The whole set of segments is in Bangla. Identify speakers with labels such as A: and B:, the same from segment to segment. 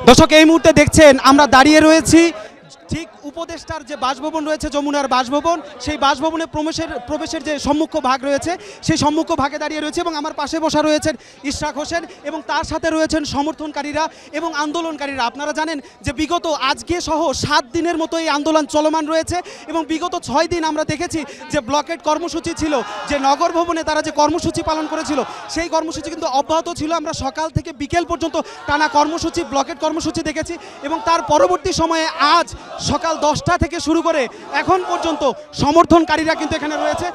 A: দর্শক এই মুহূর্তে দেখছেন আমরা দাঁড়িয়ে রয়েছি ঠিক উপদেষ্টার যে বাসভবন রয়েছে যমুনার বাসভবন, সেই বাসভবনে প্রবেশের যে সম্মুখ ভাগ রয়েছে সেই সম্মুখ ভাগে দাঁড়িয়ে রয়েছে এবং আমার পাশে বসা রয়েছেন ইশরাক হোসেন এবং তার সাথে রয়েছেন সমর্থনকারীরা এবং আন্দোলনকারীরা। আপনারা জানেন যে বিগত আজকে সহ 7 দিনের মতো এই আন্দোলন চলমান রয়েছে এবং বিগত 6 দিন আমরা দেখেছি যে ব্লকেট কর্মসূচি ছিল, যে নগর ভবনে তারা যে কর্মসূচি পালন করেছিল সেই কর্মসূচি কিন্তু অব্যাহত ছিল। আমরা সকাল থেকে বিকেল পর্যন্ত টানা কর্মসূচি, ব্লকেট কর্মসূচি দেখেছি এবং তার পরবর্তী সময়ে আজ সকাল 10টা থেকে শুরু করে এখন পর্যন্ত সমর্থনকারীরা কিন্তু এখানে রয়েছে।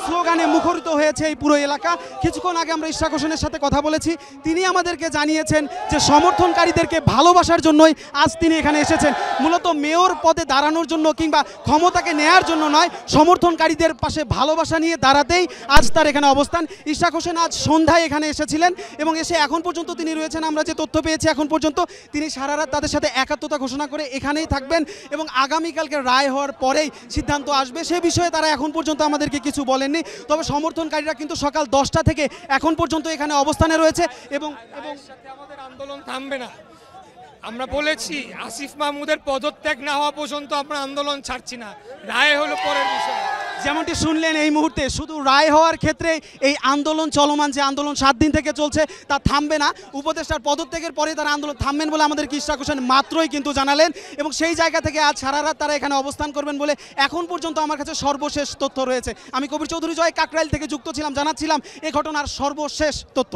A: স্লোগানে মুখরিত হয়েছে এই পুরো এলাকা। কিছুক্ষণ আগে আমরা ইশরাক হোসেনের সাথে কথা বলেছি, তিনি আমাদেরকে জানিয়েছেন যে সমর্থনকারীদেরকে ভালোবাসার জন্যই আজ তিনি এখানে এসেছেন, মূলত মেয়র পদে দাঁড়ানোর জন্য কিংবা ক্ষমতাকে নেয়ার জন্য নয়, সমর্থনকারীদের পাশে ভালোবাসা নিয়ে দাঁড়াতেই আজ তার এখানে অবস্থান। ইশরাক হোসেন আজ সন্ধ্যায় এখানে এসেছিলেন এবং এসে এখন পর্যন্ত তিনি রয়েছেন। আমরা যে তথ্য পেয়েছি এখন পর্যন্ত তিনি সারা রাত তাদের সাথে একাত্মতা ঘোষণা করে এখানেই থাকবেন এবং আগামীকালকে রায় হওয়ার পরেই সিদ্ধান্ত আসবে। সে বিষয়ে তারা এখন পর্যন্ত আমাদেরকে কিছু বলেননি। তবে সমর্থনকারীরা কিন্তু সকাল 10টা থেকে এখন পর্যন্ত এখানে অবস্থানে রয়েছে এবং
B: আমাদের আন্দোলন থামবে না। আমরা বলেছি আসিফ মাহমুদের পদত্যাগ না হওয়া পর্যন্ত আমরা আন্দোলন ছাড়ছি না। রায় হলো পরের বিষয়।
A: যেমনটি শুনলেন এই মুহূর্তে শুধু রায় হওয়ার ক্ষেত্রে এই আন্দোলন চলমান, যে আন্দোলন 7 দিন থেকে চলছে তা থামবে না। উপদেষ্টার পদত্যাগের পরে তারা আন্দোলন থামবেন বলে আমাদের ইশরাক হোসেন মাত্রই কিন্তু জানালেন এবং সেই জায়গা থেকে আজ সারা রাত তারা এখানে অবস্থান করবেন বলে এখন পর্যন্ত আমার কাছে সর্বশেষ তথ্য রয়েছে। আমি কবির চৌধুরী, জয়, কাকরাইল থেকে যুক্ত ছিলাম, জানাচ্ছিলাম এই ঘটনার সর্বশেষ তথ্য।